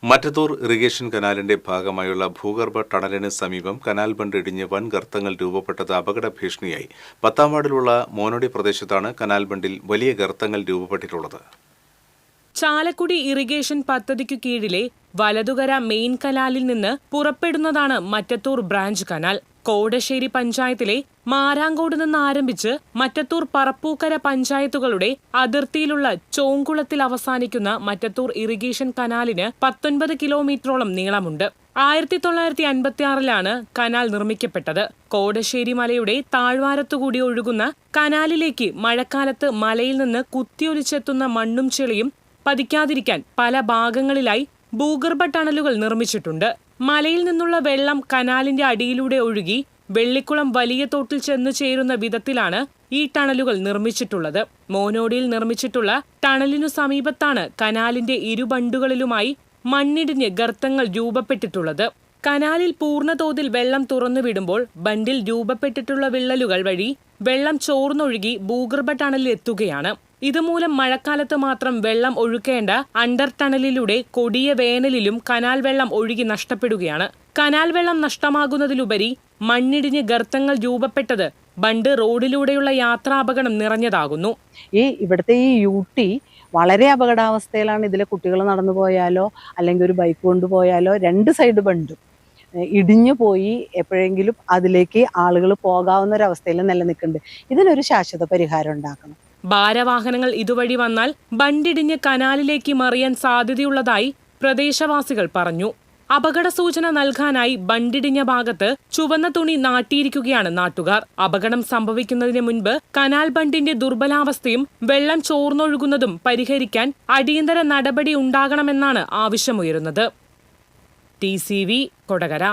Mattathur irrigation കനാലിന്റെ ഭാഗമായുള്ള ഭൂഗർഭ ടണലിന് സമീപം കനാൽ ബണ്ട് ഇടിഞ്ഞ് വൻ ഗർത്തങ്ങൾ രൂപപ്പെട്ടത് അപകട ഭീഷണിയായി. 10-ാം വാർഡിലുള്ള മോനോടി പ്രദേശത്താണ് കനാൽ ബണ്ടിൽ വലിയ ഗർത്തങ്ങൾ രൂപപ്പെട്ടിട്ടുള്ളത്. ചാലക്കുടി ഇറിഗേഷൻ പദ്ധതിക്കു കീഴിലെ വലതുകര മെയിൻ കനാലിൽ നിന്ന് പുറപ്പെടുന്നതാണ് മറ്റത്തൂർ ബ്രാഞ്ച് കനാൽ. കോടശ്ശേരി പഞ്ചായത്തിലെ മാരാങ്കോട് നിന്ന് ആരംഭിച്ച് മറ്റത്തൂർ പറപ്പൂക്കര പഞ്ചായത്തുകളുടെ അതിർത്തിയിലുള്ള ചോങ്കുളത്തിൽ അവസാനിക്കുന്ന മറ്റത്തൂർ ഇറിഗേഷൻ കനാലിന് 19 കിലോമീറ്ററോളം നീളമുണ്ട്. 1956-ലാണ് കനാൽ നിർമ്മിക്കപ്പെട്ടത്. കോടശ്ശേരി മലയുടെ താഴ്വാരത്തുകൂടി ഒഴുകുന്ന കനാലിലേക്ക് മഴക്കാലത്ത് മലയിൽ നിന്ന് കുത്തിയൊലിച്ചെത്തുന്ന മണ്ണും ചെളിയും പതിക്കാതിരിക്കാൻ പല ഭാഗങ്ങളിലായി ഭൂഗർഭ ടണലുകൾ നിർമ്മിച്ചിട്ടുണ്ട്. മലയിൽ നിന്നുള്ള വെള്ളം കനാലിന്റെ അടിയിലൂടെ ഒഴുകി വെള്ളിക്കുളം വലിയ തോട്ടിൽ ചെന്നു ചേരുന്ന വിധത്തിലാണ് ഈ ടണലുകൾ നിർമ്മിച്ചിട്ടുള്ളത്. മോനോടിയിൽ നിർമ്മിച്ചിട്ടുള്ള ടണലിനു സമീപത്താണ് കനാലിന്റെ ഇരുബണ്ടുകളിലുമായി മണ്ണിടിഞ്ഞ് ഗർത്തങ്ങൾ രൂപപ്പെട്ടിട്ടുള്ളത്. കനാലിൽ പൂർണ്ണതോതിൽ വെള്ളം തുറന്നുവിടുമ്പോൾ ബണ്ടിൽ രൂപപ്പെട്ടിട്ടുള്ള വിള്ളലുകൾ വഴി വെള്ളം ചോർന്നൊഴുകി ഭൂഗർഭ ടണലിൽ എത്തുകയാണ്. ഇതുമൂലം മഴക്കാലത്ത് മാത്രം വെള്ളം ഒഴുക്കേണ്ട അണ്ടർ ടണലിലൂടെ കൊടിയ വേനലിലും കനാൽ വെള്ളം ഒഴുകി നഷ്ടപ്പെടുകയാണ്. കനാൽ വെള്ളം നഷ്ടമാകുന്നതിലുപരി മണ്ണിടിഞ്ഞ് ഗർത്തങ്ങൾ രൂപപ്പെട്ടത് ബണ്ട് റോഡിലൂടെയുള്ള യാത്രാപകടം നിറഞ്ഞതാകുന്നു. ഇവിടുത്തെ ഈ യൂട്ടി വളരെ അപകടാവസ്ഥയിലാണ്. ഇതിലെ കുട്ടികൾ നടന്നു പോയാലോ അല്ലെങ്കിൽ ഒരു ബൈക്ക് കൊണ്ടുപോയാലോ 2 സൈഡ് ബണ്ടും ഇടിഞ്ഞു പോയി എപ്പോഴെങ്കിലും അതിലേക്ക് ആളുകൾ പോകാവുന്ന ഒരവസ്ഥയിൽ നിലനിൽക്കുന്നുണ്ട്. ഇതിനൊരു ശാശ്വത പരിഹാരം ഉണ്ടാക്കണം. ഭാരവാഹനങ്ങൾ ഇതുവഴി വന്നാൽ ബണ്ടിടിഞ്ഞ് കനാലിലേക്ക് മറിയാൻ സാധ്യതയുള്ളതായി പ്രദേശവാസികൾ പറഞ്ഞു. അപകട സൂചന നൽകാനായി ബണ്ടിടിഞ്ഞ ഭാഗത്ത് ചുവന്ന തുണി നാട്ടിയിരിക്കുകയാണ് നാട്ടുകാർ. അപകടം സംഭവിക്കുന്നതിന് മുൻപ് കനാൽ ബണ്ടിന്റെ ദുർബലാവസ്ഥയും വെള്ളം ചോർന്നൊഴുകുന്നതും പരിഹരിക്കാൻ അടിയന്തര നടപടി ഉണ്ടാകണമെന്നാണ് ആവശ്യമുയരുന്നത്. TCV കൊടകര.